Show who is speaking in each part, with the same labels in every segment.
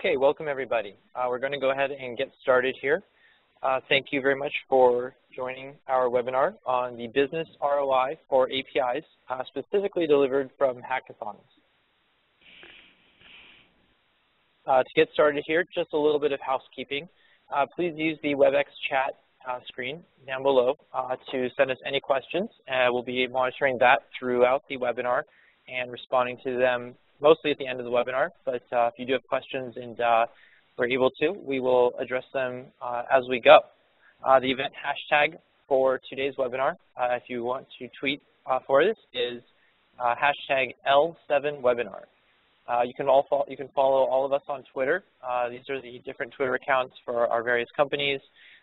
Speaker 1: Okay, welcome everybody. We're going to go ahead and get started here. Thank you very much for joining our webinar on the business ROI for APIs, specifically delivered from hackathons. To get started here, just a little bit of housekeeping. Please use the WebEx chat screen down below to send us any questions. We'll be monitoring that throughout the webinar and responding to them mostly at the end of the webinar, but if you do have questions and we're able to, we will address them as we go. The event hashtag for today's webinar, if you want to tweet for this, is hashtag L7webinar. You can follow all of us on Twitter. These are the different Twitter accounts for our various companies.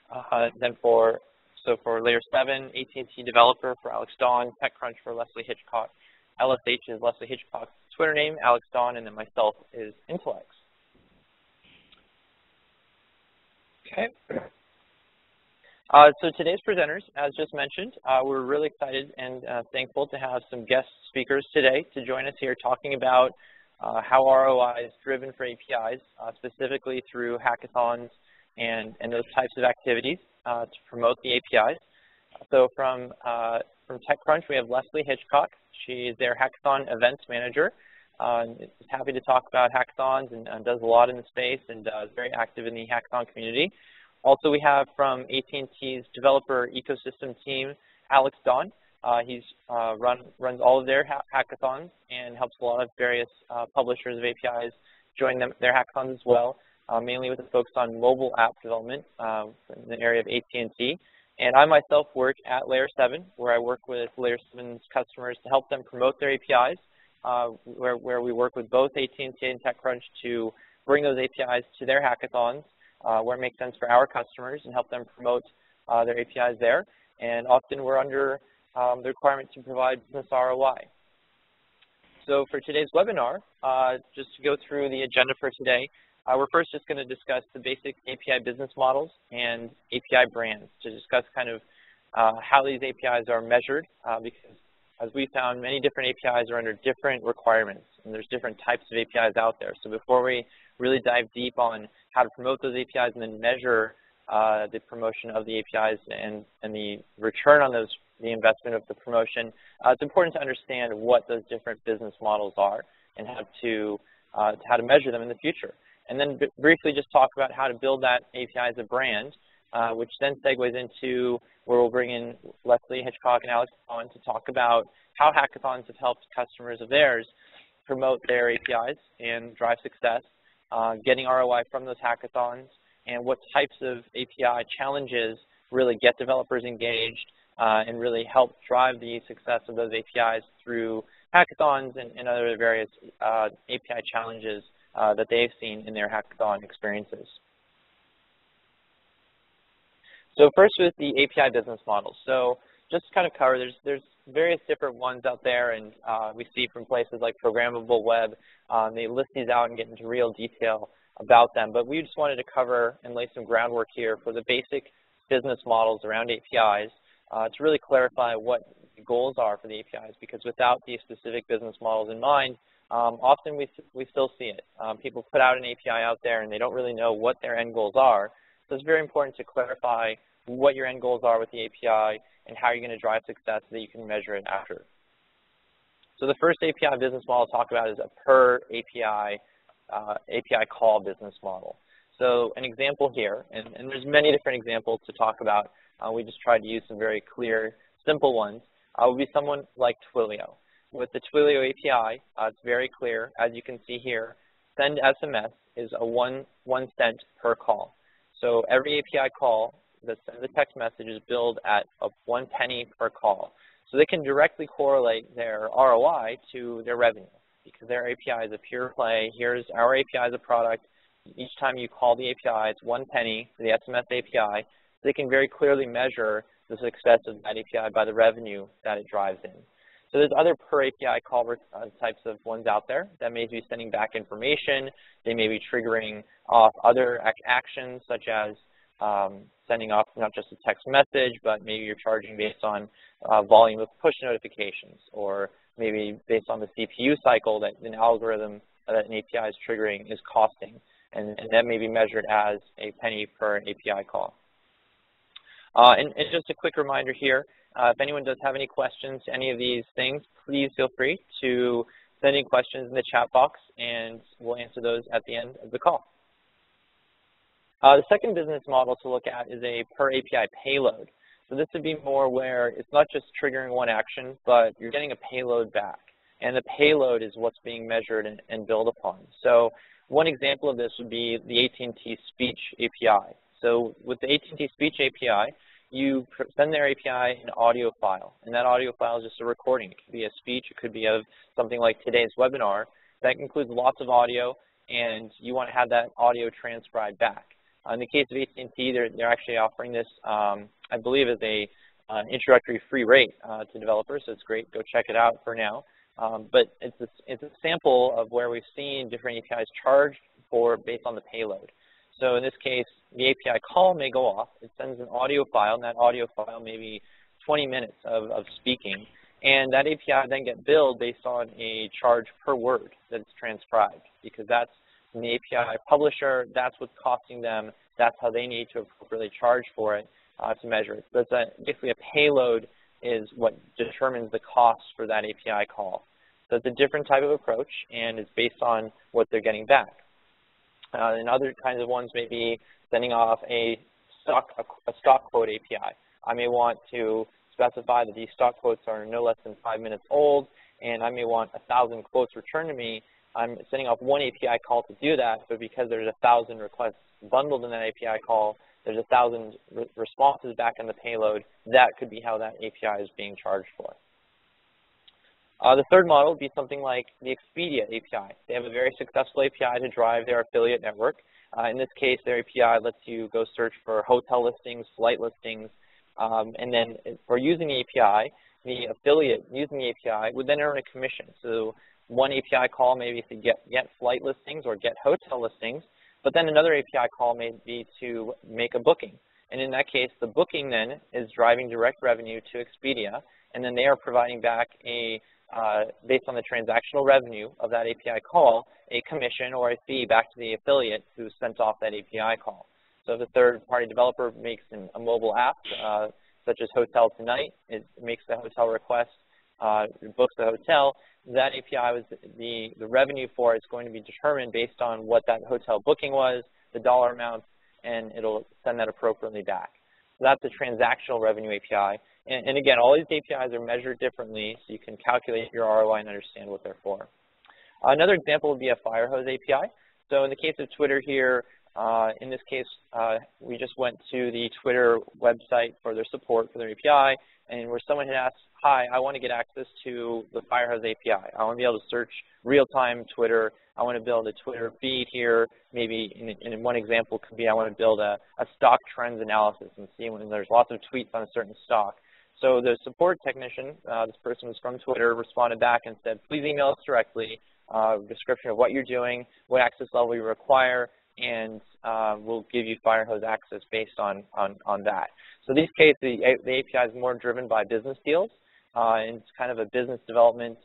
Speaker 1: So for Layer 7, AT&T Developer for Alex Donn, TechCrunch for Leslie Hitchcock. LSH is Leslie Hitchcock's Twitter name, Alex Donn, and then myself is Intellex. Okay. So today's presenters, as just mentioned, we're really excited and thankful to have some guest speakers today to join us here talking about how ROI is driven for APIs, specifically through hackathons and those types of activities to promote the APIs. So from TechCrunch, we have Leslie Hitchcock. She is their Hackathon Events Manager. Is happy to talk about hackathons and does a lot in the space and is very active in the hackathon community. Also, we have from AT&T's developer ecosystem team, Alex Donn. He's runs all of their hackathons and helps a lot of various publishers of APIs join their hackathons as well, mainly with a focus on mobile app development in the area of AT&T. And I myself work at Layer 7, where I work with Layer 7's customers to help them promote their APIs, where we work with both AT&T and TechCrunch to bring those APIs to their hackathons, where it makes sense for our customers and help them promote their APIs there. And often we're under the requirement to provide business ROI. So for today's webinar, just to go through the agenda for today, we're first just going to discuss the basic API business models and API brands to discuss kind of how these APIs are measured, because as we found, many different APIs are under different requirements, and there's different types of APIs out there. So before we really dive deep on how to promote those APIs and then measure the promotion of the APIs and the return on the investment of the promotion, it's important to understand what those different business models are and how to measure them in the future. And then briefly just talk about how to build that API as a brand, which then segues into where we'll bring in Leslie Hitchcock and Alex Donn to talk about how hackathons have helped customers of theirs promote their APIs and drive success, getting ROI from those hackathons, and what types of API challenges really get developers engaged and really help drive the success of those APIs through hackathons and other various API challenges that they've seen in their hackathon experiences. So first with the API business models. So just to kind of cover, there's various different ones out there, and we see from places like Programmable Web, they list these out and get into real detail about them. But we just wanted to cover and lay some groundwork here for the basic business models around APIs to really clarify what the goals are for the APIs, because without these specific business models in mind, often we still see it. People put out an API out there and they don't really know what their end goals are. So it's very important to clarify what your end goals are with the API and how you're going to drive success so that you can measure it after. So the first API business model I'll talk about is a per API call business model. So an example here, and there's many different examples to talk about. We just tried to use some very clear, simple ones. Would be someone like Twilio. With the Twilio API, it's very clear, as you can see here, send SMS is a 1 cent per call. So every API call that sends a text message is billed at 1 penny per call. So they can directly correlate their ROI to their revenue, because their API is a pure play. Here's our API as a product. Each time you call the API, it's 1 penny for the SMS API. So they can very clearly measure the success of that API by the revenue that it drives in. So there's other per API call types of ones out there that may be sending back information. They may be triggering off other actions, such as sending off not just a text message, but maybe you're charging based on volume of push notifications, or maybe based on the CPU cycle that an algorithm that an API is triggering is costing, and that may be measured as a penny per API call. And just a quick reminder here, if anyone does have any questions to any of these things, please feel free to send in questions in the chat box, and we'll answer those at the end of the call. The second business model to look at is a per API payload. So this would be more where it's not just triggering one action, but you're getting a payload back. And the payload is what's being measured and built upon. So one example of this would be the AT&T Speech API. So with the AT&T Speech API, you send their API an audio file, and that audio file is just a recording. It could be a speech, it could be of something like today's webinar. That includes lots of audio, and you want to have that audio transcribed back. In the case of AT&T, they're actually offering this, I believe, as a introductory free rate to developers, so it's great. Go check it out for now. But it's a sample of where we've seen different APIs charged for based on the payload. So in this case, the API call may go off. It sends an audio file, and that audio file may be 20 minutes of speaking. And that API then gets billed based on a charge per word that it's transcribed, because that's from the API publisher, that's what's costing them, that's how they need to appropriately charge for it to measure it. So it's basically a payload is what determines the cost for that API call. So it's a different type of approach, and it's based on what they're getting back. And other kinds of ones may be sending off a stock quote API. I may want to specify that these stock quotes are no less than 5 minutes old, and I may want 1,000 quotes returned to me. I'm sending off one API call to do that, but because there's 1,000 requests bundled in that API call, there's 1,000 responses back in the payload. That could be how that API is being charged for. The third model would be something like the Expedia API. They have a very successful API to drive their affiliate network. In this case, their API lets you go search for hotel listings, flight listings, and then for using the API, the affiliate using the API would then earn a commission. So one API call may be to get flight listings or get hotel listings, but then another API call may be to make a booking. And in that case, the booking then is driving direct revenue to Expedia, and then they are providing back a based on the transactional revenue of that API call, a commission or a fee back to the affiliate who sent off that API call. So if a third-party developer makes a mobile app, such as Hotel Tonight, it makes the hotel request, books the hotel, that API was the revenue for it's going to be determined based on what that hotel booking was, the dollar amount, and it'll send that appropriately back. So that's the transactional revenue API. And again, all these APIs are measured differently, so you can calculate your ROI and understand what they're for. Another example would be a Firehose API. So in the case of Twitter here, in this case, we just went to the Twitter website for their support for their API, and where someone had asked, hi, I want to get access to the Firehose API. I want to be able to search real-time Twitter. I want to build a Twitter feed here. Maybe in one example could be I want to build a stock trends analysis and see when there's lots of tweets on a certain stock. So the support technician, this person was from Twitter, responded back and said, please email us directly, description of what you're doing, what access level you require, and we'll give you Firehose access based on that. So in these cases, the API is more driven by business deals, and it's kind of a business development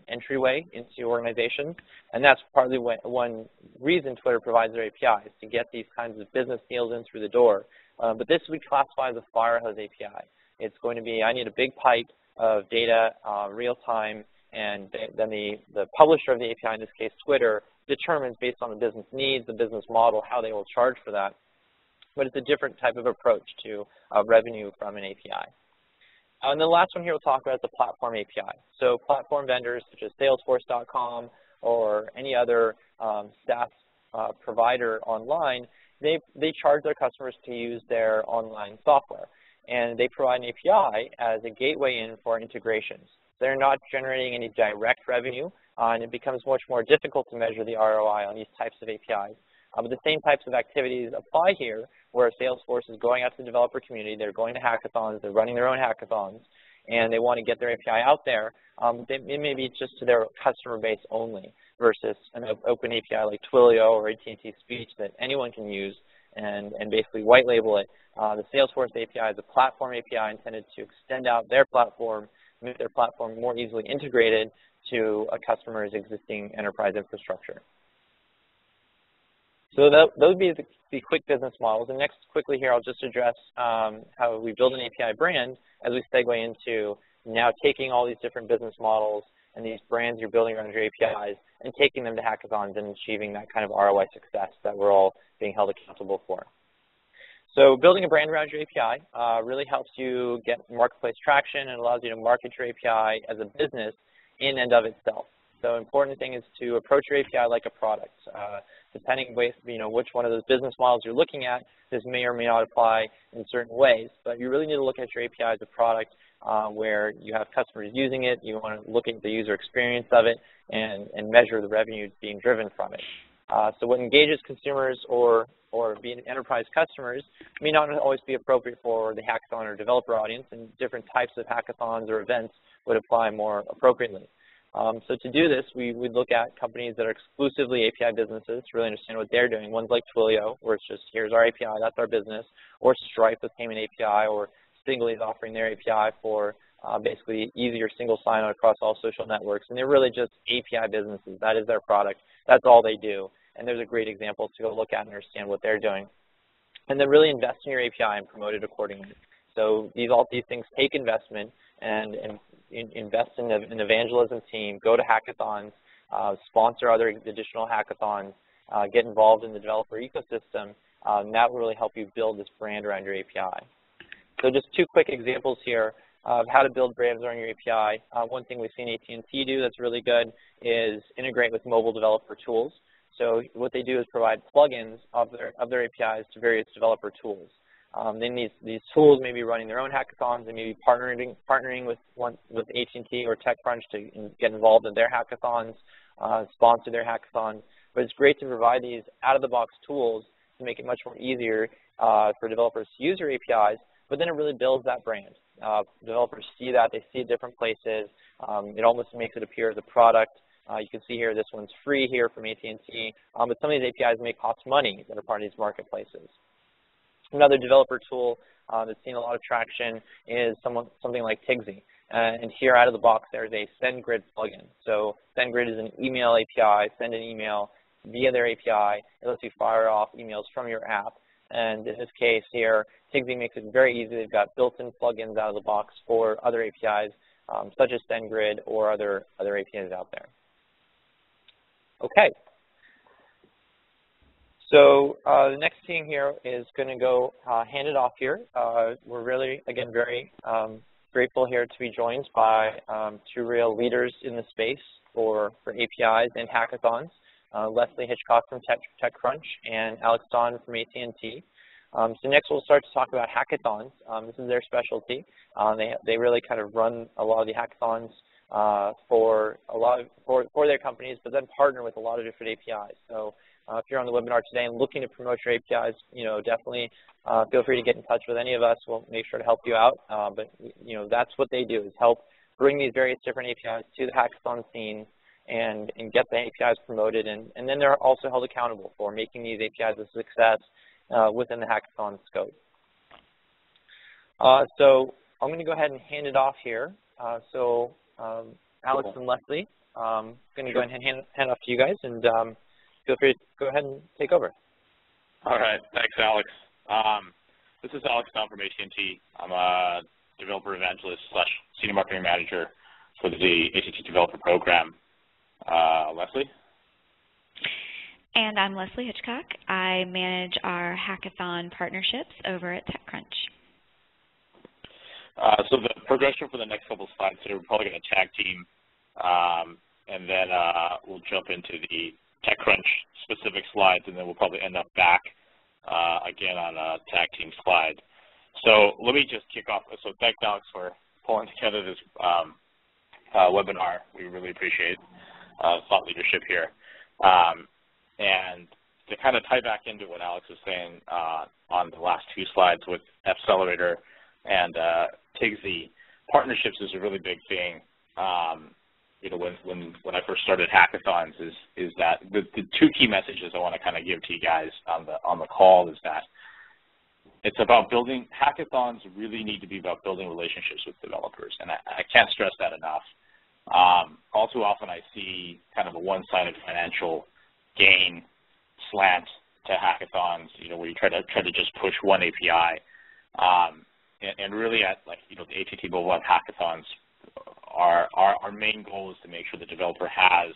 Speaker 1: entryway into your organization, and that's partly one reason Twitter provides their API, is to get these kinds of business deals in through the door. But this we classify as a Firehose API. It's going to be, I need a big pipe of data, real time, and then the publisher of the API, in this case Twitter, determines based on the business needs, the business model, how they will charge for that. But it's a different type of approach to revenue from an API. And the last one here we'll talk about is the platform API. So platform vendors such as Salesforce.com or any other SaaS provider online, they charge their customers to use their online software. And they provide an API as a gateway in for integrations. They're not generating any direct revenue, and it becomes much more difficult to measure the ROI on these types of APIs. But the same types of activities apply here, where Salesforce is going out to the developer community, they're going to hackathons, they're running their own hackathons, and they want to get their API out there. It may be just to their customer base only, versus an open API like Twilio or AT&T Speech that anyone can use and basically white label it. The Salesforce API is a platform API intended to extend out their platform, make their platform more easily integrated to a customer's existing enterprise infrastructure. So those would be the quick business models. And next, quickly here, I'll just address how we build an API brand as we segue into now taking all these different business models and these brands you're building around your APIs and taking them to hackathons and achieving that kind of ROI success that we're all being held accountable for. So building a brand around your API really helps you get marketplace traction and allows you to market your API as a business in and of itself. So important thing is to approach your API like a product. Depending which one of those business models you're looking at, this may or may not apply in certain ways, but you really need to look at your API as a product where you have customers using it, you want to look at the user experience of it, and measure the revenue being driven from it. So what engages consumers or being enterprise customers may not always be appropriate for the hackathon or developer audience, and different types of hackathons or events would apply more appropriately. So to do this, we would look at companies that are exclusively API businesses to really understand what they're doing. Ones like Twilio, where it's just, here's our API, that's our business, or Stripe with payment API, or Singly is offering their API for basically easier single sign-on across all social networks. And they're really just API businesses. That is their product. That's all they do. And there's a great example to go look at and understand what they're doing. And then really invest in your API and promote it accordingly. So all these things take investment, and invest in an evangelism team, go to hackathons, sponsor other additional hackathons, get involved in the developer ecosystem. And that will really help you build this brand around your API. So just two quick examples here of how to build brands around your API. One thing we've seen AT&T do that's really good is integrate with mobile developer tools. So what they do is provide plugins of their APIs to various developer tools. Then these tools may be running their own hackathons, and maybe partnering with AT&T or TechCrunch to get involved in their hackathons, sponsor their hackathons. But it's great to provide these out-of-the-box tools to make it much more easier for developers to use your APIs, but then it really builds that brand. Developers see that, they see it different places. It almost makes it appear as a product. You can see here, this one's free here from AT&T, but some of these APIs may cost money that are part of these marketplaces. Another developer tool that's seen a lot of traction is something like Tigsy. And here out of the box, there's a SendGrid plugin. So SendGrid is an email API, send an email via their API. It lets you fire off emails from your app. And in this case here, Tigsy makes it very easy. They've got built-in plugins out of the box for other APIs, such as SendGrid or other APIs out there. Okay. So the next thing here is going to go hand it off here. We're really, again, very grateful here to be joined by two real leaders in the space for APIs and hackathons, Leslie Hitchcock from TechCrunch and Alex Donn from AT&T. So next we'll start to talk about hackathons. This is their specialty. They really kind of run a lot of the hackathons for their companies, but then partner with a lot of different APIs. So if you're on the webinar today and looking to promote your APIs, definitely feel free to get in touch with any of us. We'll make sure to help you out. But that's what they do, is help bring these various different APIs to the hackathon scene and get the APIs promoted. And then they're also held accountable for making these APIs a success within the hackathon scope. So I'm going to go ahead and hand it off here. Alex and Leslie, I'm going to go ahead and hand off to you guys, and feel free to go ahead and take over.
Speaker 2: All right, thanks, Alex. This is Alex Donn from AT&T. I'm a developer evangelist / senior marketing manager for the AT&T developer program. Leslie?
Speaker 3: And I'm Leslie Hitchcock. I manage our hackathon partnerships over at TechCrunch.
Speaker 2: So the progression for the next couple of slides here, we're probably going to tag team, and then we'll jump into the TechCrunch specific slides, and then we'll probably end up back again on a tag team slide. So let me just kick off. So thanks, Alex, for pulling together this webinar. We really appreciate thought leadership here. And to kind of tie back into what Alex was saying on the last two slides with Accelerator and Tigsy, partnerships is a really big thing. When I first started hackathons, is that the two key messages I want to kind of give to you guys on the call is that it's about building. Hackathons really need to be about building relationships with developers, and I can't stress that enough. All too often I see kind of a one-sided financial gain slant to hackathons, where you try to just push one API. And really at the AT&T Mobile Web Hackathons, our main goal is to make sure the developer has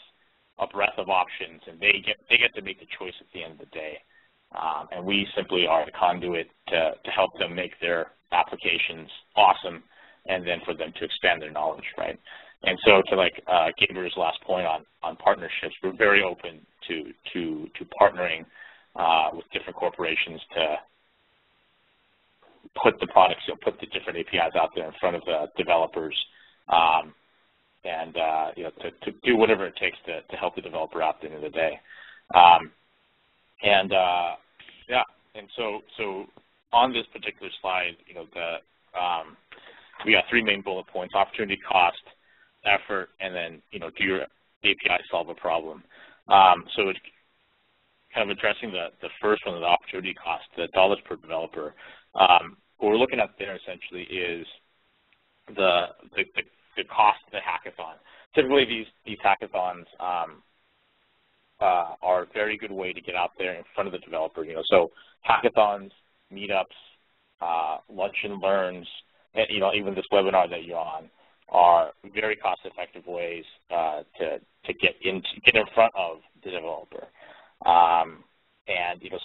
Speaker 2: a breadth of options and they get to make the choice at the end of the day. And we simply are the conduit to help them make their applications awesome and then for them to expand their knowledge, right? And so to Gaber's last point on partnerships, we're very open to partnering with different corporations to put the products, put the different APIs out there in front of the developers, and to do whatever it takes to help the developer out at the end of the day. And so on this particular slide, we got three main bullet points: opportunity cost, effort, and then do your API solve a problem. So it's kind of addressing the first one, the opportunity cost, the dollars per developer. What we're looking at there essentially is the cost of the hackathon. Typically, these hackathons are a very good way to get out there in front of the developer. So hackathons, meetups, lunch and learns, and even this webinar that you're on are very cost-effective ways to get in front of the developer.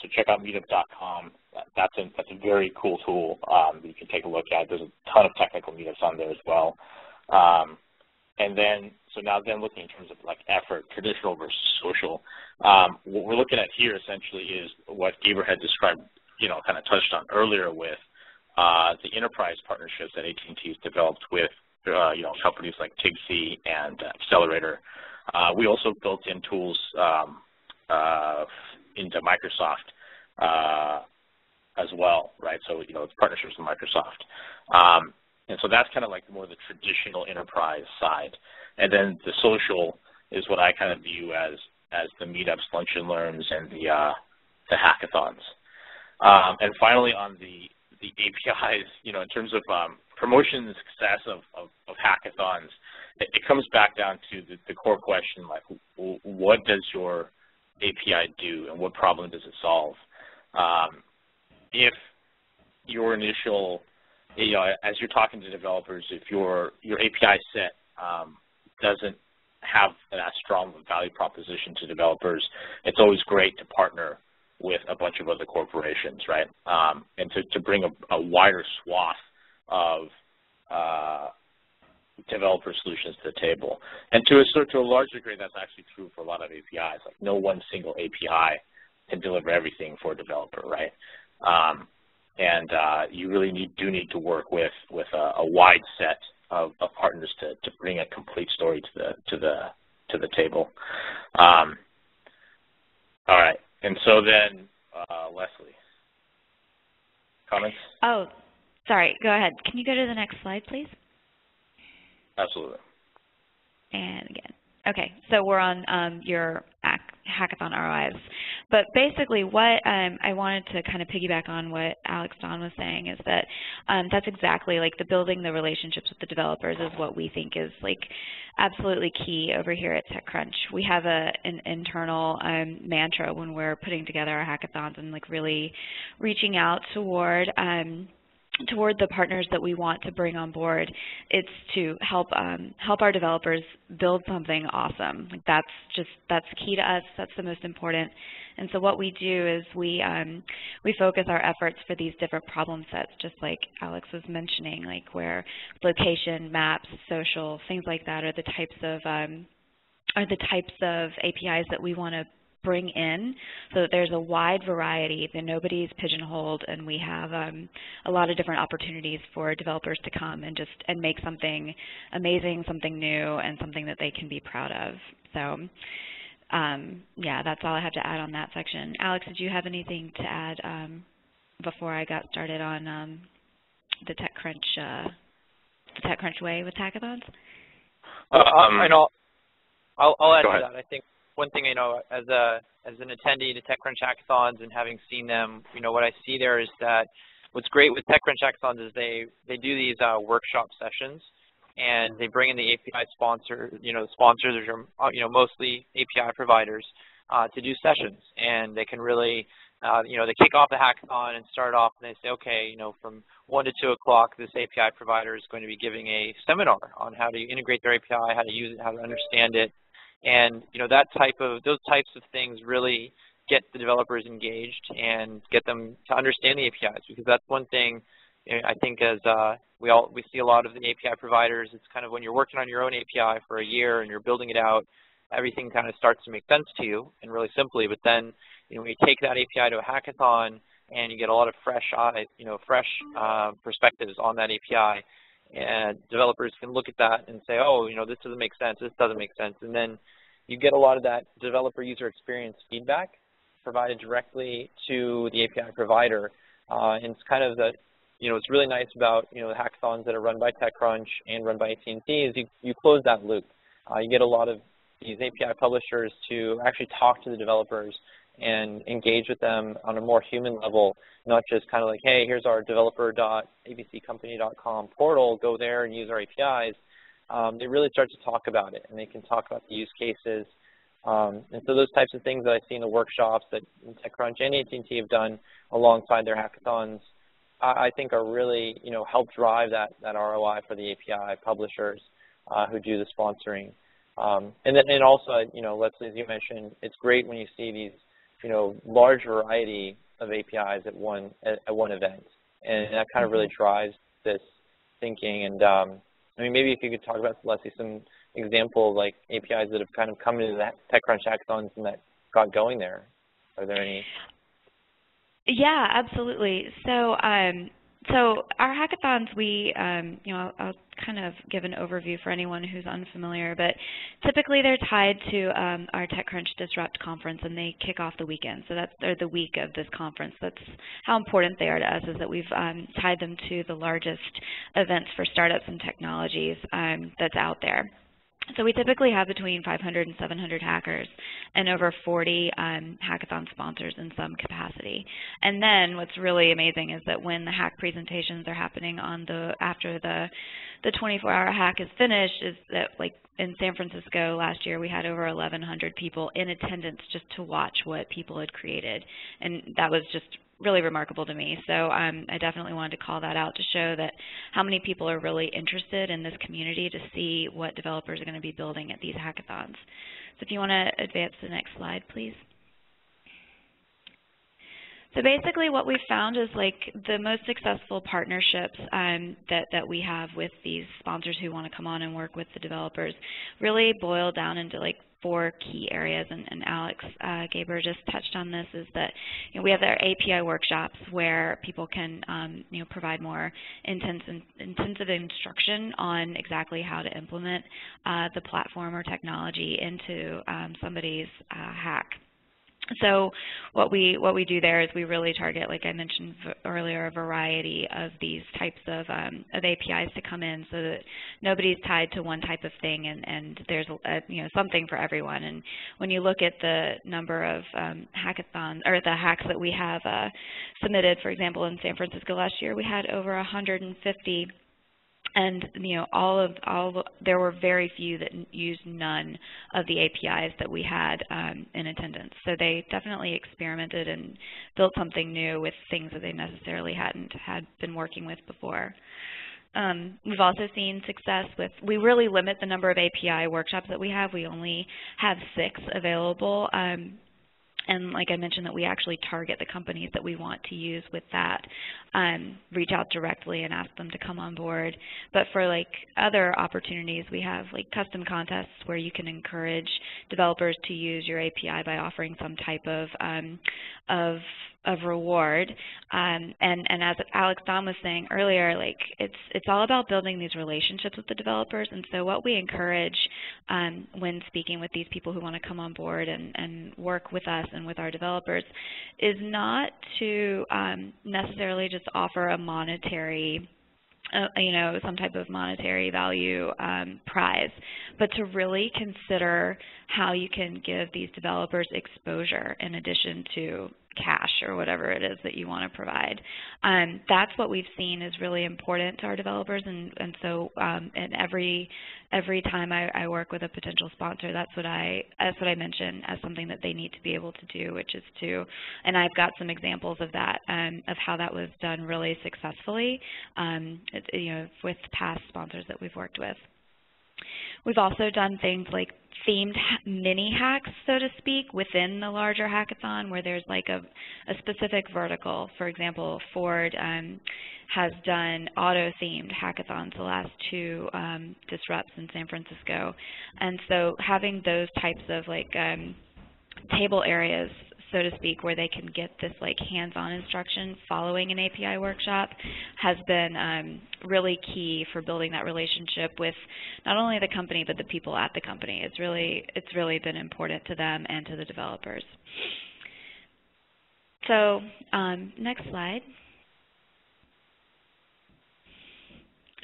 Speaker 2: So check out meetup.com. That's a very cool tool that you can take a look at. There's a ton of technical meetups on there as well. And then, now looking in terms of effort, traditional versus social. What we're looking at here essentially is what Gaber had described, kind of touched on earlier with the enterprise partnerships that AT&T has developed with, companies like TIGC and Accelerator. We also built in tools into Microsoft as well, right? So, it's partnerships with Microsoft. And so that's kind of more the traditional enterprise side. And then the social is what I kind of view as the meetups, lunch and learns, and the hackathons. And finally, on the APIs, in terms of promotion and success of hackathons, it comes back down to the core question, what does your API do and what problem does it solve? If your initial, as you're talking to developers, if your API set doesn't have that strong of a value proposition to developers, it's always great to partner with a bunch of other corporations, right? And to bring a wider swath of developer solutions to the table. And to a large degree, that's actually true for a lot of APIs. No one single API can deliver everything for a developer, right? And you really do need to work with a wide set of partners to bring a complete story to the table. All right, and so then Leslie, comments?
Speaker 3: Oh, sorry. Go ahead. Can you go to the next slide, please?
Speaker 2: Absolutely.
Speaker 3: And again. Okay, so we're on your hackathon ROIs. But basically what I wanted to kind of piggyback on what Alex Donn was saying is that that's exactly the building the relationships with the developers is what we think is absolutely key over here at TechCrunch. We have an internal mantra when we're putting together our hackathons and really reaching out toward the partners that we want to bring on board. It's to help our developers build something awesome. That's key to us. That's the most important. And so what we do is we focus our efforts for these different problem sets, just like Alex was mentioning, where location, maps, social, things like that are the types of APIs that we want to bring in, so that there's a wide variety, that nobody's pigeonholed, and we have a lot of different opportunities for developers to come and make something amazing, something new, and something that they can be proud of. So yeah, that's all I have to add on that section. Alex, did you have anything to add before I got started on the TechCrunch way with hackathons?
Speaker 1: I know. I'll add to that. I think one thing, as an attendee to TechCrunch hackathons and having seen them, what I see there is that what's great with TechCrunch hackathons is they do these workshop sessions and they bring in the API sponsor, the sponsors, which are mostly API providers, to do sessions, and they can really, they kick off the hackathon and start off, and they say, okay, from 1 to 2 o'clock, this API provider is going to be giving a seminar on how to integrate their API, how to use it, how to understand it, and those types of things really get the developers engaged and get them to understand the APIs, because that's one thing. I think as we see a lot of the API providers, it's kind of when you're working on your own API for a year and you're building it out, everything kind of starts to make sense to you and really simply. But then, when you take that API to a hackathon and you get a lot of fresh perspectives on that API, and developers can look at that and say, oh, this doesn't make sense, this doesn't make sense, and then you get a lot of that developer user experience feedback provided directly to the API provider, and it's kind of the what's really nice about the hackathons that are run by TechCrunch and run by AT&T is you close that loop. You get a lot of these API publishers to actually talk to the developers and engage with them on a more human level, not just kind of like, hey, here's our developer.abccompany.com portal, go there and use our APIs. They really start to talk about it, and they can talk about the use cases. And so those types of things that I see in the workshops that TechCrunch and AT&T have done alongside their hackathons, I think are really, help drive that ROI for the API publishers who do the sponsoring. And also, Leslie, as you mentioned, it's great when you see these, large variety of APIs at one event, and that kind of really drives this thinking. And maybe if you could talk about, Leslie, some example of like APIs that have kind of come into the TechCrunch hackathons and that got going there. Are there any?
Speaker 3: Yeah, absolutely. So, so our hackathons, I'll kind of give an overview for anyone who's unfamiliar, but typically they're tied to our TechCrunch Disrupt conference, and they kick off the weekend. So they're the week of this conference. That's how important they are to us, is that we've tied them to the largest events for startups and technologies that's out there. So we typically have between 500 and 700 hackers and over 40 hackathon sponsors in some capacity. And then what's really amazing is that when the hack presentations are happening after the 24-hour hack is finished, is that like in San Francisco last year we had over 1,100 people in attendance just to watch what people had created. And that was just really remarkable to me. So I definitely wanted to call that out to show that how many people are really interested in this community to see what developers are going to be building at these hackathons. So if you want to advance to the next slide, please. So basically what we found is like the most successful partnerships that we have with these sponsors who want to come on and work with the developers really boil down into like 4 key areas, and Alex Gaber just touched on this, is that we have our API workshops where people can provide more intensive instruction on exactly how to implement the platform or technology into somebody's hack. So what we do there is we really target, like I mentioned earlier, a variety of these types of APIs to come in, so that nobody's tied to one type of thing, and there's something for everyone. And when you look at the number of hackathons or the hacks that we have submitted, for example, in San Francisco last year, we had over 150. And there were very few that used none of the APIs that we had in attendance. So they definitely experimented and built something new with things that they necessarily hadn't been working with before. We've also seen success with, we really limit the number of API workshops that we have. We only have 6 available. And like I mentioned, that we actually target the companies that we want to use with that, reach out directly and ask them to come on board. But for like other opportunities, we have like custom contests where you can encourage developers to use your API by offering some type of reward. And as Alex Donn was saying earlier, like it's all about building these relationships with the developers. And so what we encourage when speaking with these people who want to come on board and work with us and with our developers is not to necessarily just offer a monetary some type of monetary value prize, but to really consider how you can give these developers exposure in addition to cache or whatever it is that you want to provide. That's what we've seen is really important to our developers, and so and every time I work with a potential sponsor, that's what I mention as something that they need to be able to do, which is to, and I've got some examples of that, of how that was done really successfully, with past sponsors that we've worked with. We've also done things like themed mini hacks, so to speak, within the larger hackathon where there's like a specific vertical. For example, Ford has done auto-themed hackathons the last 2 disrupts in San Francisco. And so having those types of like table areas, so to speak, where they can get this like hands-on instruction following an API workshop has been really key for building that relationship with not only the company but the people at the company. It's really been important to them and to the developers. So next slide.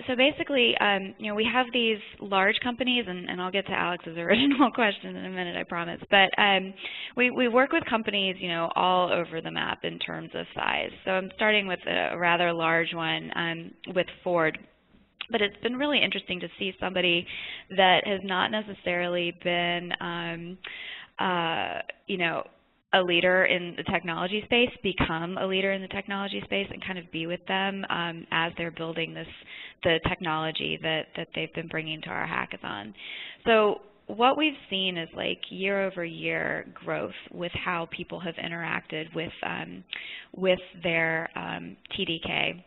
Speaker 3: So basically, we have these large companies, and I'll get to Alex's original question in a minute, I promise. But we work with companies, all over the map in terms of size. So I'm starting with a rather large one with Ford. But it's been really interesting to see somebody that has not necessarily been, a leader in the technology space become a leader in the technology space and kind of be with them as they're building the technology that they've been bringing to our hackathon. So what we've seen is like year-over-year growth with how people have interacted with their TDK,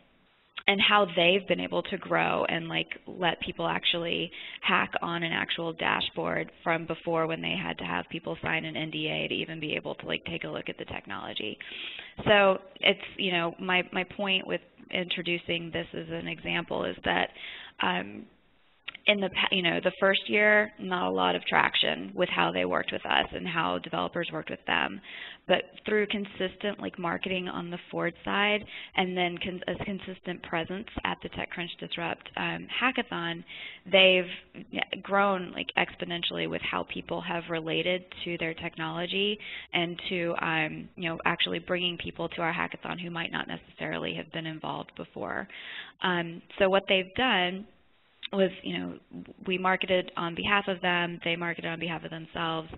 Speaker 3: and how they've been able to grow and like let people actually hack on an actual dashboard from before, when they had to have people sign an NDA to even be able to like take a look at the technology. So it's, my point with introducing this as an example is that in the first year, not a lot of traction with how they worked with us and how developers worked with them. But through consistent marketing on the Ford side, and then a consistent presence at the TechCrunch Disrupt hackathon, they've grown exponentially with how people have related to their technology and to actually bringing people to our hackathon who might not necessarily have been involved before. So what they've done was, we marketed on behalf of them, they marketed on behalf of themselves,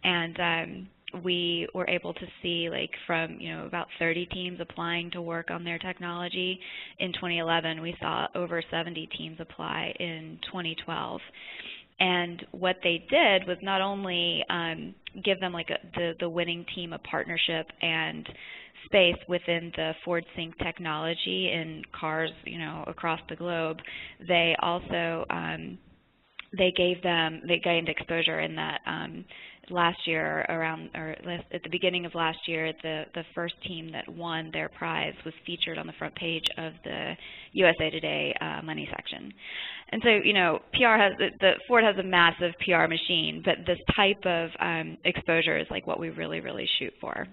Speaker 3: and we were able to see from about 30 teams applying to work on their technology in 2011, we saw over 70 teams apply in 2012. And what they did was not only give them the winning team a partnership and space within the Ford Sync technology in cars, across the globe. They also they gained exposure in that last year at the beginning of last year, the first team that won their prize was featured on the front page of the USA Today money section. And so, Ford has a massive PR machine, but this type of exposure is what we really, really shoot for.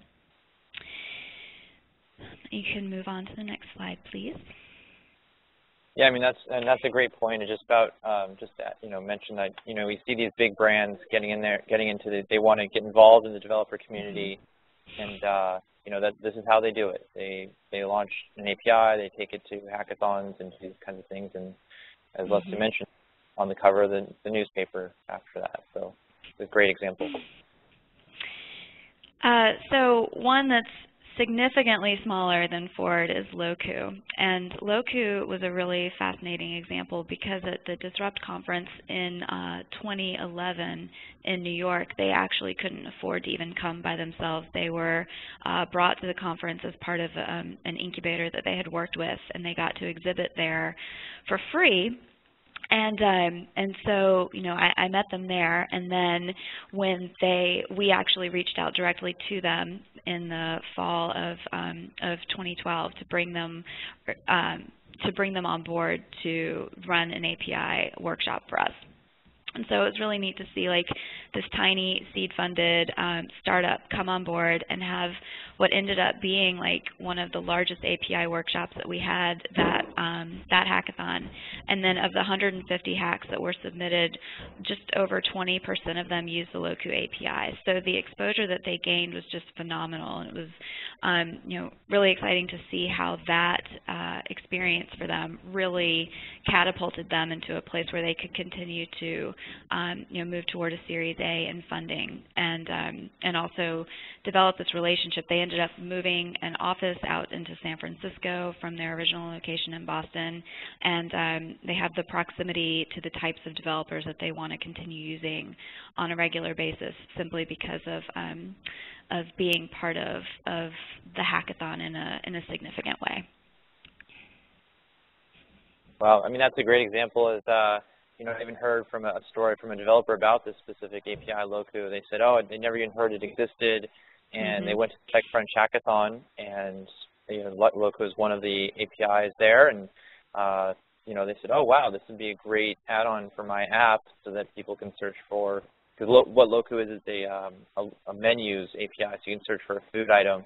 Speaker 3: You can move on to the next slide, please.
Speaker 1: Yeah, I mean that's a great point. It's just about mention that we see these big brands getting into they want to get involved in the developer community, and that this is how they do it. They launch an API, they take it to hackathons and these kinds of things, and as Leslie mentioned, on the cover of the newspaper after that. So it's a great example.
Speaker 3: So one that's significantly smaller than Ford is Loku. And Loku was a really fascinating example because at the Disrupt conference in 2011 in New York, they actually couldn't afford to even come by themselves. They were brought to the conference as part of an incubator that they had worked with, and they got to exhibit there for free. And so, I met them there, and then when we actually reached out directly to them in the fall of 2012 to bring them on board to run an API workshop for us. And so it was really neat to see this tiny seed-funded startup come on board and have what ended up being like one of the largest API workshops that we had that hackathon. And then of the 150 hacks that were submitted, just over 20% of them used the Loku API. So the exposure that they gained was just phenomenal, and it was really exciting to see how that experience for them really catapulted them into a place where they could continue to move toward a Series A and funding, and also develop this relationship. They ended up moving an office out into San Francisco from their original location in Boston, and they have the proximity to the types of developers that they want to continue using on a regular basis, simply because of being part of the hackathon in a significant way.
Speaker 1: Well, I mean, that's a great example. Is I even heard from a story from a developer about this specific API, Loku. They said, oh, they never even heard it existed, and they went to the TechCrunch Hackathon, and Loku is one of the APIs there, and they said, oh wow, this would be a great add-on for my app so that people can search for. Because what Loku is a menus API, so you can search for a food item,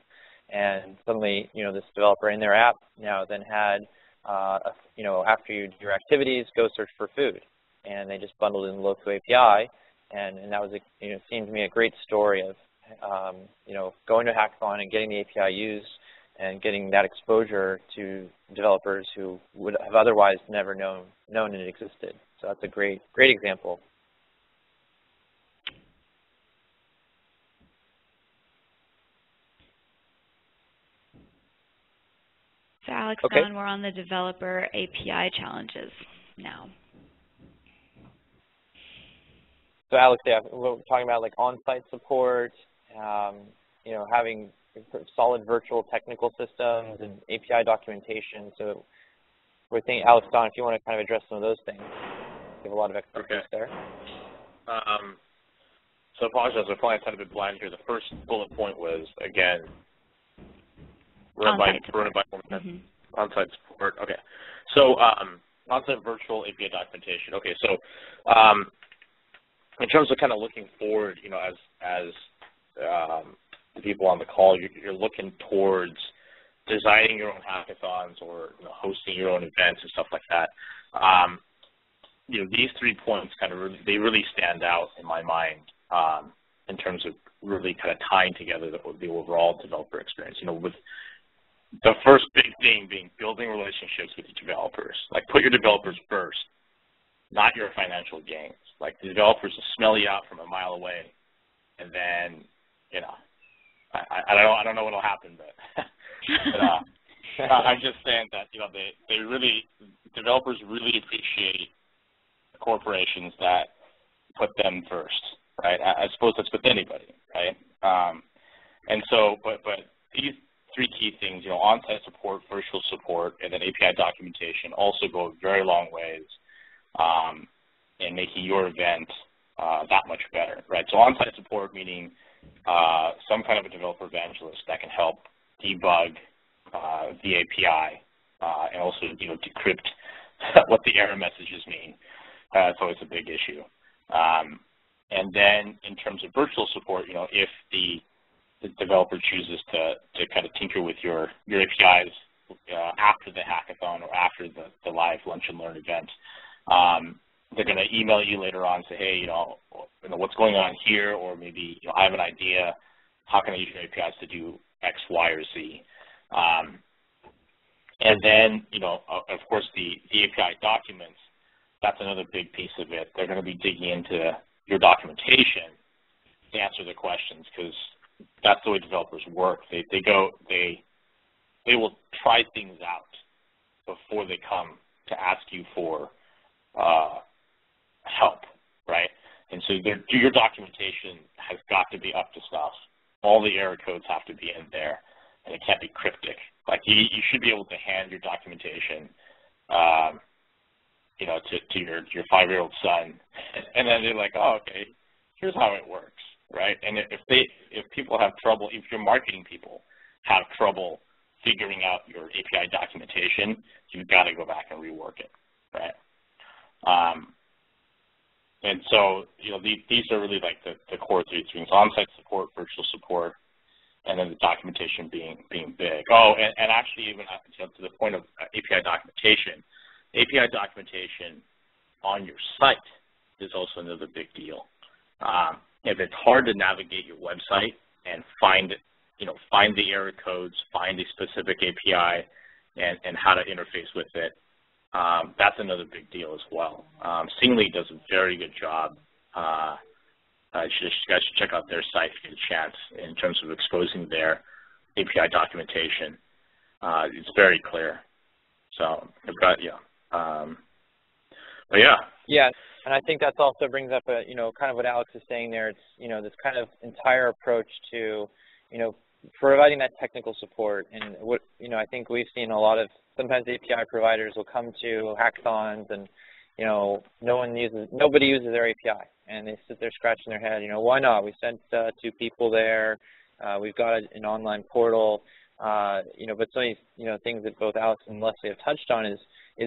Speaker 1: and suddenly this developer in their app now then had after you do your activities, go search for food. And they just bundled in the Loku API, and that was, seemed to me a great story of, going to a hackathon and getting the API used and getting that exposure to developers who would have otherwise never known it existed. So that's a great example.
Speaker 3: So Alex,
Speaker 1: okay.
Speaker 3: Donn, we're on the developer API challenges now.
Speaker 1: So Alex, yeah, we're talking about like on-site support, having solid virtual technical systems and API documentation. So we're thinking, Alex, Donn, if you want to kind of address some of those things, you have a lot of expertise there.
Speaker 2: So apologize, I'm probably a bit blind here. The first bullet point was, again, on-site support. Okay. So on-site virtual API documentation. Okay. So in terms of kind of looking forward, as the people on the call, you're looking towards designing your own hackathons or hosting your own events and stuff like that. These 3 points they really stand out in my mind in terms of really kind of tying together the overall developer experience. With the first big thing being building relationships with your developers. Like, put your developers first, not your financial gains. Like, the developers will smell you out from a mile away, and then, I don't know what'll happen, but, I'm just saying that, developers really appreciate corporations that put them first, right? I suppose that's with anybody, right? And so, but these 3 key things, on-site support, virtual support, and then API documentation also go a very long ways in making your event that much better, right? So on-site support meaning some kind of a developer evangelist that can help debug the API and also, decrypt what the error messages mean. It's always a big issue. And then in terms of virtual support, if the developer chooses to kind of tinker with your APIs after the hackathon or after the live lunch and learn event, they're going to email you later on and say, hey, what's going on here, or maybe I have an idea. How can I use your APIs to do X, Y, or Z? And then, of course, the API documents. That's another big piece of it. They're going to be digging into your documentation to answer the questions, because that's the way developers work. They will try things out before they come to ask you for help, right? And so your documentation has got to be up to snuff. All the error codes have to be in there, and it can't be cryptic. Like, you should be able to hand your documentation, to your 5-year-old son, and then they're like, oh, okay, here's how it works, right? And if people have trouble, if your marketing people have trouble figuring out your API documentation, you've got to go back and rework it, right? And so, these are really like the core 3 things: on-site support, virtual support, and then the documentation being big. Oh, and actually even to the point of API documentation on your site is also another big deal. If it's hard to navigate your website and find the error codes, find a specific API, and how to interface with it, that's another big deal as well. Singly does a very good job. You guys should check out their site if you get a chance in terms of exposing their API documentation. It's very clear. So I've got, but yeah.
Speaker 1: Yeah, and I think that also brings up a, kind of what Alex is saying there. It's, this kind of entire approach to, providing that technical support. And what, I think we've seen a lot of, sometimes API providers will come to hackathons and, nobody uses their API, and they sit there scratching their head, why not? We sent 2 people there. We've got an online portal, but some of these, things that both Alex and Leslie have touched on is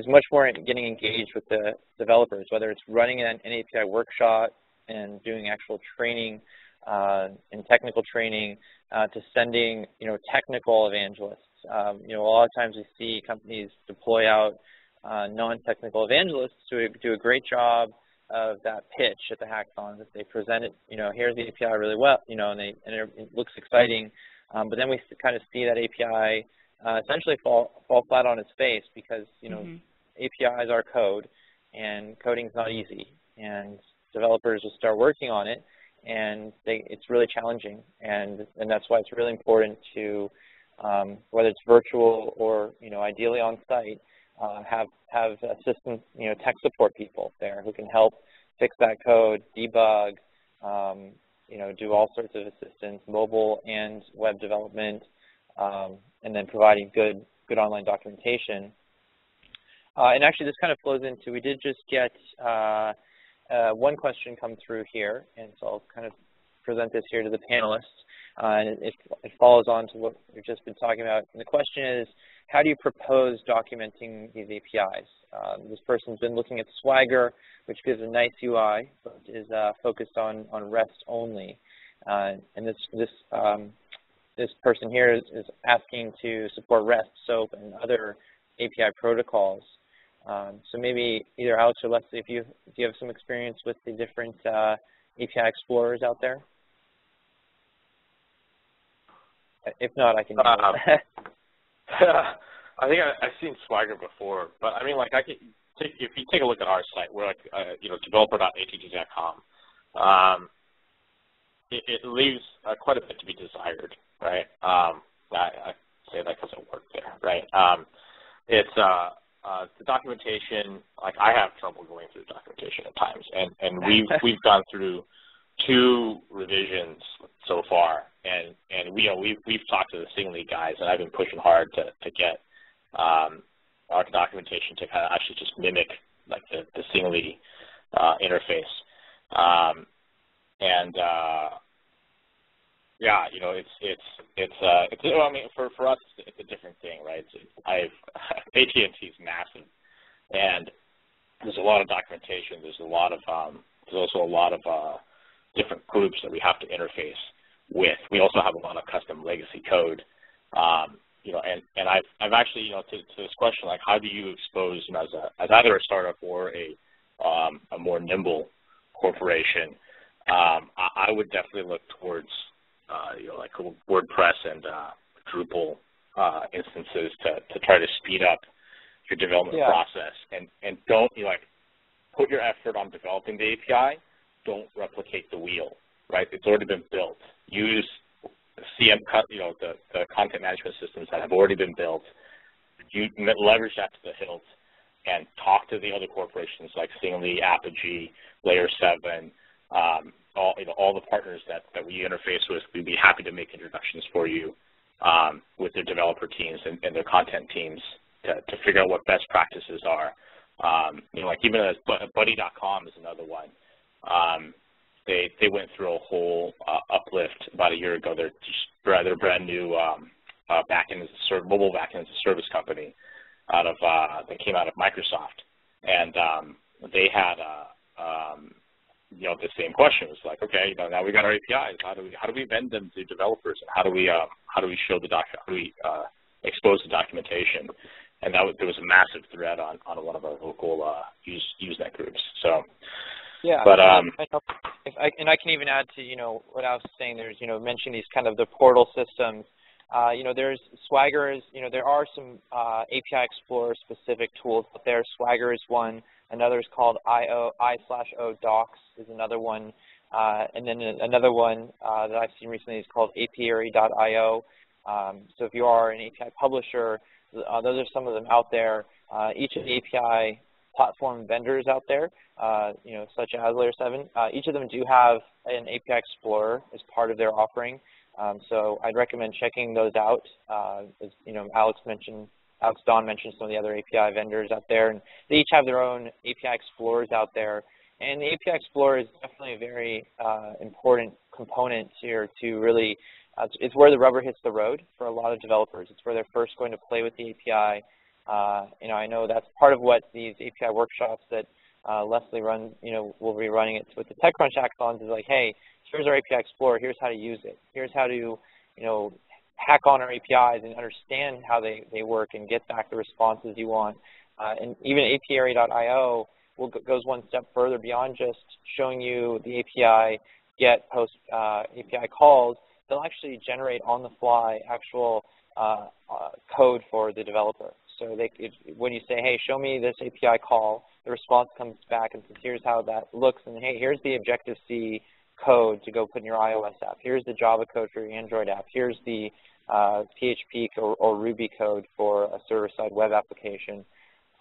Speaker 1: much more getting engaged with the developers, whether it's running an API workshop and doing actual training and technical training to sending, technical evangelists. A lot of times we see companies deploy out non-technical evangelists who do a great job of that pitch at the hackathons. If they present it, here's the API really well, and it looks exciting, but then we kind of see that API essentially fall flat on its face because, APIs are code, and coding's not easy, and developers will start working on it, and it's really challenging, and that's why it's really important to, whether it's virtual or, ideally on site, have assistant, tech support people there who can help fix that code, debug, do all sorts of assistance, mobile and web development, and then providing good online documentation. And actually, this kind of flows into, we did just get one question come through here, and so I'll kind of present this here to the panelists. And it follows on to what we've just been talking about. And the question is, how do you propose documenting these APIs? This person's been looking at Swagger, which gives a nice UI, but is focused on REST only. And this person here is asking to support REST, SOAP, and other API protocols. So maybe either Alex or Leslie, do you have some experience with the different API explorers out there? If not, I can.
Speaker 2: I think I've seen Swagger before, but I mean, like, if you take a look at our site, we're like, developer.att.com. It leaves quite a bit to be desired, right? I say that because I work there, right? It's the documentation. Like, I have trouble going through documentation at times, and we've gone through 2 revisions so far, and we've talked to the Singly guys, and I've been pushing hard to get our documentation to kind of actually just mimic like the Singly interface, yeah, I mean, for us it's a different thing, right? AT&T is massive, and there's a lot of documentation. There's also a lot of different groups that we have to interface with. We also have a lot of custom legacy code, and I've actually, to this question, like, how do you expose, as either a startup or a more nimble corporation, I would definitely look towards, like WordPress and Drupal instances to try to speed up your development process, and don't, put your effort on developing the API. Don't replicate the wheel, right? It's already been built. Use the content management systems that have already been built. You leverage that to the hilt, and talk to the other corporations like Singly, Apogee, Layer 7, all the partners that we interface with. We'd be happy to make introductions for you with their developer teams and their content teams to figure out what best practices are. Like even Buddy.com is another one. They went through a whole uplift about a year ago. They're brand new mobile backend as a service company that came out of Microsoft, and they had the same question. It's like, okay, now we got our APIs. How do we vend them to developers, and how do we show the expose the documentation? And there was a massive thread on one of our local Usenet groups. So
Speaker 1: yeah,
Speaker 2: but
Speaker 1: I can even add to what I was saying. There's mentioning these kind of the portal systems. There's Swagger is there are some API Explorer specific tools out there. Swagger is one. Another is called I/O Docs is another one, and then another one that I've seen recently is called apiary.io. So if you are an API publisher, those are some of them out there. Each of the API platform vendors out there, such as Layer 7, each of them do have an API Explorer as part of their offering. So I'd recommend checking those out. As Alex Donn mentioned some of the other API vendors out there, and they each have their own API Explorers out there. And the API Explorer is definitely a very important component here to really, it's where the rubber hits the road for a lot of developers. It's where they're first going to play with the API. I know that's part of what these API workshops that Leslie runs, will be running it with the TechCrunch hackathons is like, hey, here's our API Explorer, here's how to use it. Here's how to, hack on our APIs and understand how they work and get back the responses you want. And even apiary.io goes one step further beyond just showing you the API get post API calls. They'll actually generate on the fly actual code for the developer. So when you say, hey, show me this API call, the response comes back and says, here's how that looks, and hey, here's the Objective-C code to go put in your iOS app. Here's the Java code for your Android app. Here's the PHP or Ruby code for a server-side web application.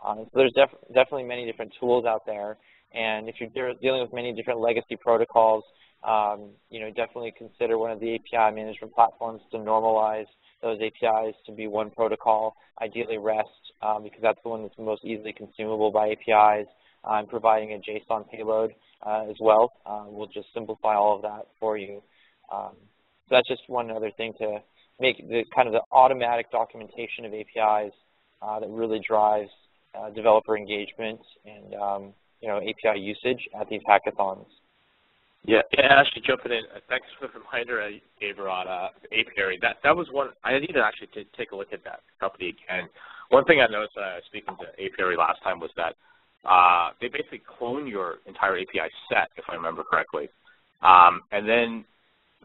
Speaker 1: So there's definitely many different tools out there. And if you're dealing with many different legacy protocols, definitely consider one of the API management platforms to normalize those APIs to be one protocol, ideally REST, because that's the one that's most easily consumable by APIs. I'm providing a JSON payload as well. We'll just simplify all of that for you. So that's just one other thing to make the kind of the automatic documentation of APIs that really drives developer engagement and API usage at these hackathons.
Speaker 2: Yeah, actually jumping in. Thanks for the reminder, Gaber, on Apiary. That was one. I need to actually take a look at that company again. One thing I noticed speaking to Apiary last time was that they basically clone your entire API set, if I remember correctly, and then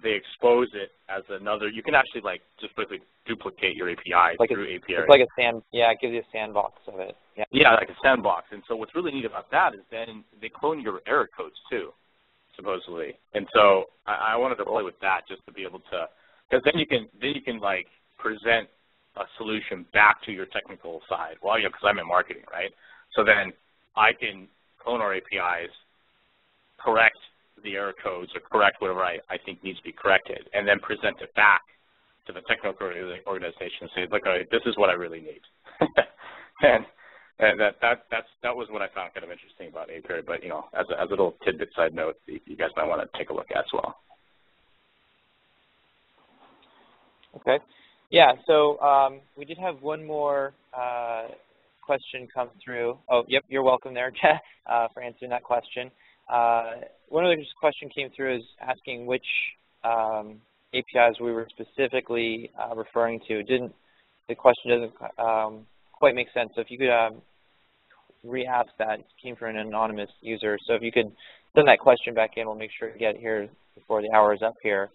Speaker 2: they expose it as another. You can actually just basically duplicate your API through Apiary.
Speaker 1: It's like it gives you a sandbox of it.
Speaker 2: Yeah, like a sandbox. And so what's really neat about that is then they clone your error codes too, supposedly. And so I wanted to play with that just to be able to, because then you can present a solution back to your technical side. Well, because I'm in marketing, right? So then I can clone our APIs, correct the error codes, or correct whatever I think needs to be corrected, and then present it back to the technical organization and say, look, this is what I really need. and that was what I found kind of interesting about Apiary. But as a little tidbit side note, you guys might want to take a look at as well.
Speaker 1: Okay. Yeah. So we did have one more question come through. Oh, yep. You're welcome there, for answering that question. One other question came through is asking which APIs we were specifically referring to. The question doesn't quite make sense. So if you could re-ask that, it came from an anonymous user. So if you could send that question back in, we'll make sure to get it here before the hour is up here.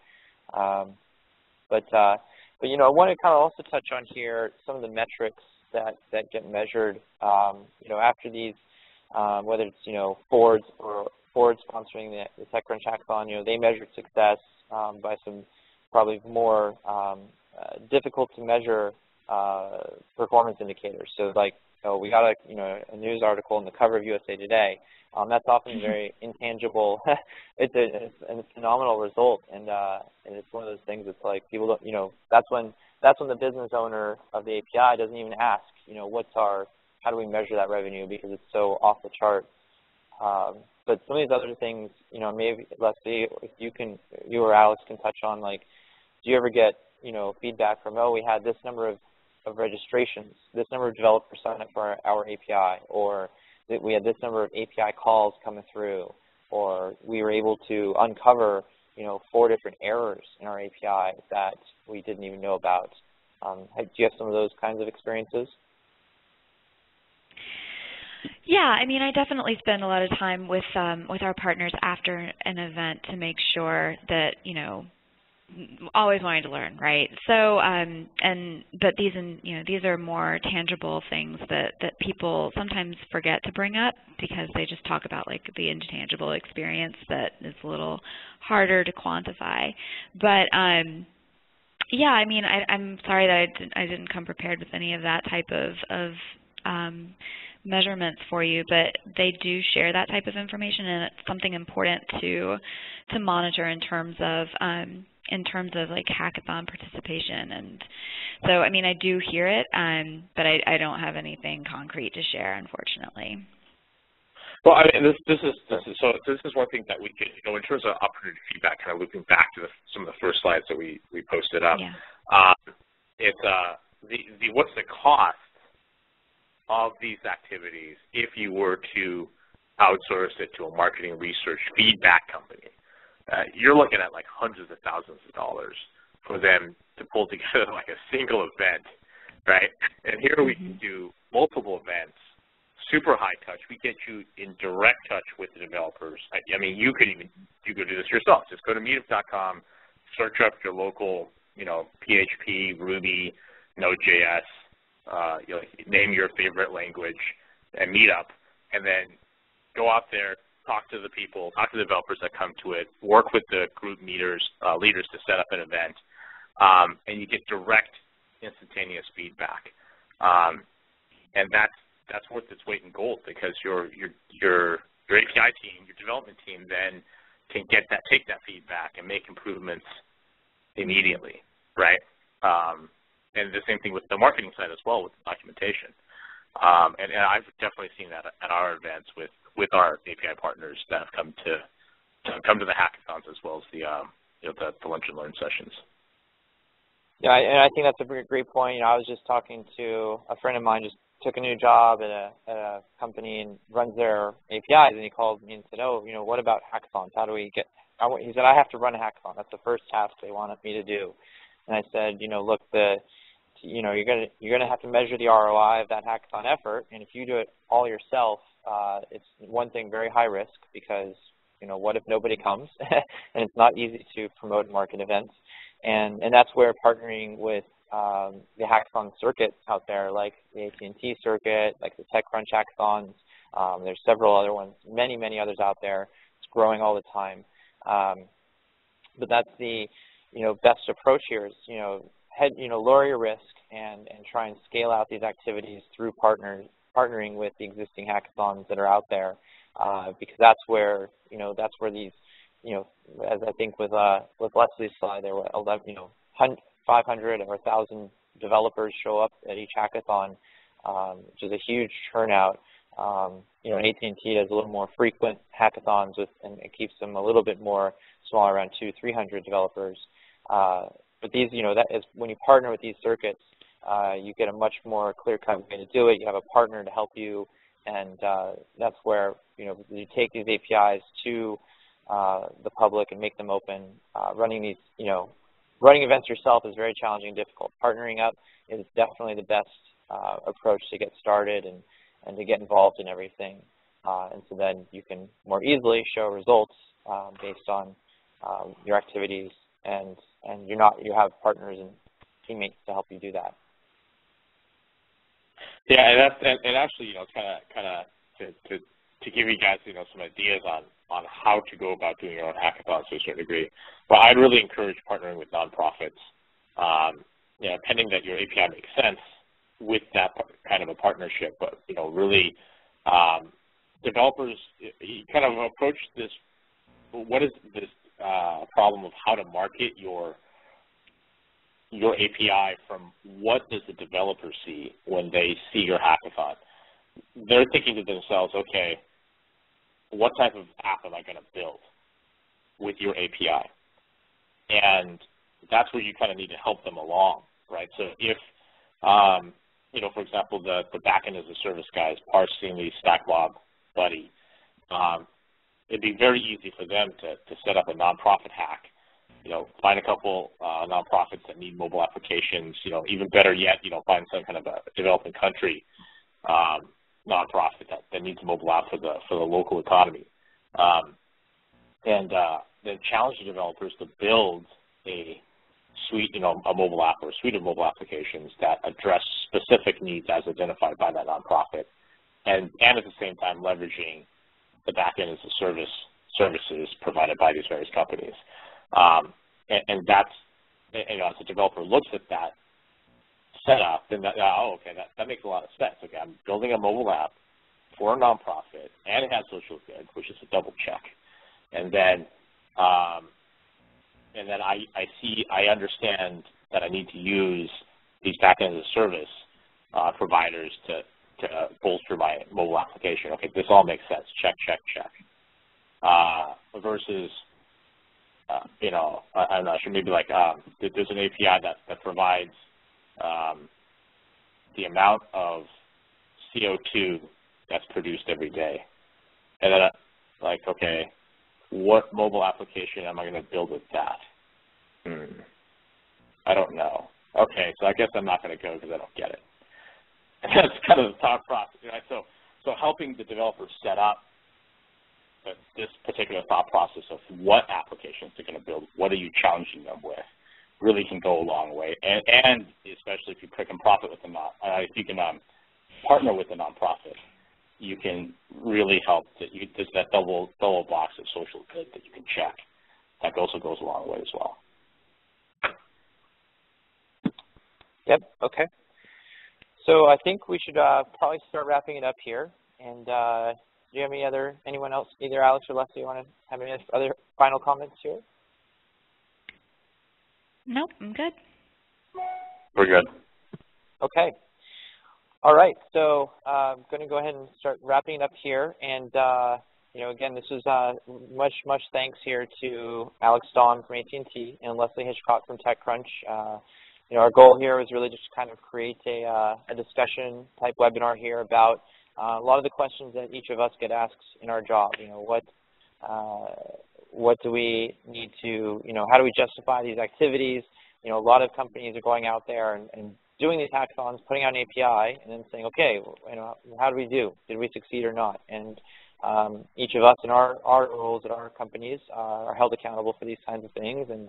Speaker 1: But I want to kind of also touch on here some of the metrics that get measured. After these, whether it's Ford sponsoring the TechCrunch hackathon, they measured success by some probably more difficult to measure performance indicators. So we got a news article in the cover of USA Today. That's often very intangible. It's a phenomenal result, and it's one of those things that's like people don't, that's when the business owner of the API doesn't even ask, how do we measure that revenue, because it's so off the chart. But some of these other things, maybe Leslie, if you or Alex can touch on, do you ever get feedback from, we had this number of registrations, this number of developers sign up for our API, or that we had this number of API calls coming through, or we were able to uncover 4 different errors in our API that we didn't even know about. Do you have some of those kinds of experiences?
Speaker 3: Yeah, I mean, I definitely spend a lot of time with our partners after an event to make sure that, always wanting to learn, right? So, but these are more tangible things that people sometimes forget to bring up because they just talk about like the intangible experience that is a little harder to quantify. But yeah, I mean, I'm sorry that I didn't come prepared with any of that type of measurements for you, but they do share that type of information, and it's something important to monitor in terms of like hackathon participation. And so, I mean, I do hear it, but I don't have anything concrete to share, unfortunately.
Speaker 2: Well, I mean, this is one thing that we could, in terms of opportunity feedback, kind of looping back to some of the first slides that we posted up.
Speaker 3: Yeah.
Speaker 2: It's what's the cost of these activities if you were to outsource it to a marketing research feedback company. You're looking at like hundreds of thousands of dollars for them to pull together like a single event, right? And here we can do multiple events, super high touch. We get you in direct touch with the developers. I mean, you could do this yourself. Just go to meetup.com, search up your local, PHP, Ruby, Node.js, name your favorite language and meet up, and then go out there, talk to the people, talk to the developers that come to it, work with the group leaders to set up an event, and you get direct, instantaneous feedback. And that's worth its weight in gold because your API team, your development team, then can take that feedback and make improvements immediately, right? And the same thing with the marketing side as well, with the documentation. And I've definitely seen that at our events with our API partners that have come to the hackathons as well as the lunch and learn sessions.
Speaker 1: Yeah, and I think that's a great point. I was just talking to a friend of mine, just took a new job at a company and runs their APIs, and he called me and said, "Oh, what about hackathons? How do we get?" He said, "I have to run a hackathon. That's the first task they wanted me to do." And I said, look, you're gonna have to measure the ROI of that hackathon effort, and if you do it all yourself, it's one thing, very high risk, because what if nobody comes? And it's not easy to promote and market events, and that's where partnering with the Hackathon Circuits out there, like the AT&T circuit, like the TechCrunch hackathons. There's several other ones, many others out there. It's growing all the time, but that's the best approach here is lower your risk and try and scale out these activities through partnering with the existing hackathons that are out there, because that's where these as I think with Leslie's slide, there were 500 or 1,000 developers show up at each hackathon, which is a huge turnout. AT&T does a little more frequent hackathons and it keeps them a little bit more smaller, around 200-300 developers. But these, that is when you partner with these circuits, you get a much more clear-cut way to do it. You have a partner to help you, and that's where you take these APIs to the public and make them open. Running events yourself is very challenging and difficult. Partnering up is definitely the best approach to get started and to get involved in everything. And so then you can more easily show results based on your activities, and you have partners and teammates to help you do that.
Speaker 2: Yeah, and actually, it's kind of to give you guys some ideas on how to go about doing your own hackathons to a certain degree. But I'd really encourage partnering with nonprofits, pending that your API makes sense with that kind of a partnership. But really, developers, you kind of approach this. What is this problem of how to market your API from what does the developer see when they see your hackathon? They're thinking to themselves, okay, what type of app am I going to build with your API? And that's where you kind of need to help them along, right? So if, for example, the backend as a service guy is parsing the StackBob buddy, it'd be very easy for them to set up a nonprofit hack. Find a couple nonprofits that need mobile applications. Even better yet, find some kind of a developing country nonprofit that needs a mobile app for the local economy, and then challenge the developers to build a suite, a mobile app or a suite of mobile applications that address specific needs as identified by that nonprofit, and at the same time leveraging the back-end as a services provided by these various companies. And that's, as a developer looks at that setup, then that makes a lot of sense. Okay, I'm building a mobile app for a nonprofit, and it has social good, which is a double check. And then I understand that I need to use these back-end as a service providers to bolster my mobile application. Okay, this all makes sense. Check, check, check. Versus, I'm not sure, maybe like there's an API that provides the amount of CO2 that's produced every day. And then okay, what mobile application am I going to build with that? I don't know. Okay, so I guess I'm not going to go because I don't get it. And that's kind of the thought process, right? So helping the developers set up this particular thought process of what applications they're going to build, what are you challenging them with, really can go a long way. And especially if you pick and profit with if you can partner with a nonprofit, you can really help. There's that double box of social good that you can check. That also goes a long way as well.
Speaker 1: Yep. Okay. So I think we should probably start wrapping it up here. And do you have anyone else, either Alex or Leslie, want to have any other final comments here?
Speaker 3: Nope, I'm good.
Speaker 2: We're good.
Speaker 1: Okay. All right. So I'm going to go ahead and start wrapping it up here. And again, this is much thanks here to Alex Donn from AT&T and Leslie Hitchcock from TechCrunch. Our goal here is really just to kind of create a discussion type webinar here about a lot of the questions that each of us get asked in our job. What do we need to, how do we justify these activities? A lot of companies are going out there and doing these hackathons, putting out an API, and then saying, okay, how do we do? Did we succeed or not? And each of us in our roles at our companies are held accountable for these kinds of things, and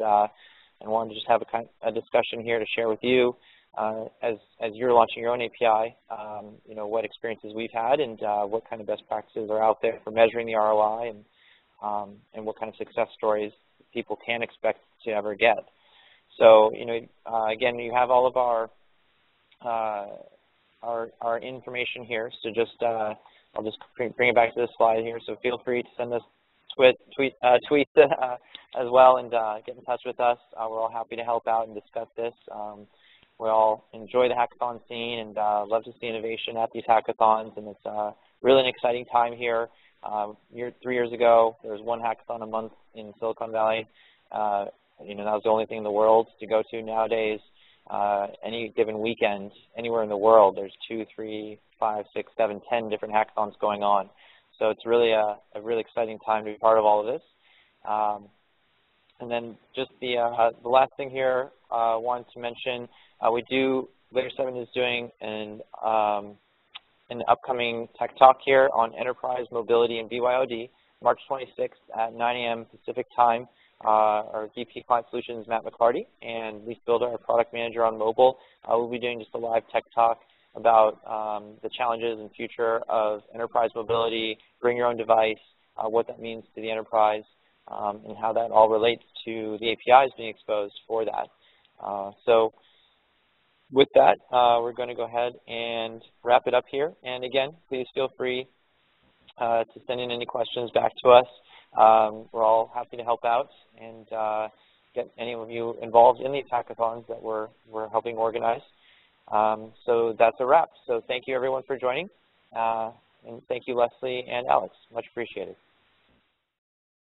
Speaker 1: wanted to just have a discussion here to share with you as you're launching your own API, what experiences we've had and what kind of best practices are out there for measuring the ROI and what kind of success stories people can expect to ever get. So, again, you have all of our information here. So I'll just bring it back to this slide here. So feel free to send us tweets as well and get in touch with us. We're all happy to help out and discuss this. We all enjoy the hackathon scene and love to see innovation at these hackathons, and it's really an exciting time here. 3 years ago, there was one hackathon a month in Silicon Valley. That was the only thing in the world to go to. Nowadays, any given weekend, anywhere in the world, there's 2, 3, 5, 6, 7, 10 different hackathons going on. So it's really a really exciting time to be part of all of this. And then just the last thing here I wanted to mention, Layer 7 is doing an upcoming Tech Talk here on enterprise mobility and BYOD, March 26th at 9 a.m. Pacific time. Our VP Client Solutions, Matt McCarty, and Leaf Builder, our product manager on mobile, will be doing just a live Tech Talk about the challenges and future of enterprise mobility, bring your own device, what that means to the enterprise, and how that all relates to the APIs being exposed for that. So with that, we're going to go ahead and wrap it up here. And again, please feel free to send in any questions back to us. We're all happy to help out and get any of you involved in these hackathons that we're helping organize. So that's a wrap. So thank you everyone for joining, and thank you Leslie and Alex. Much appreciated.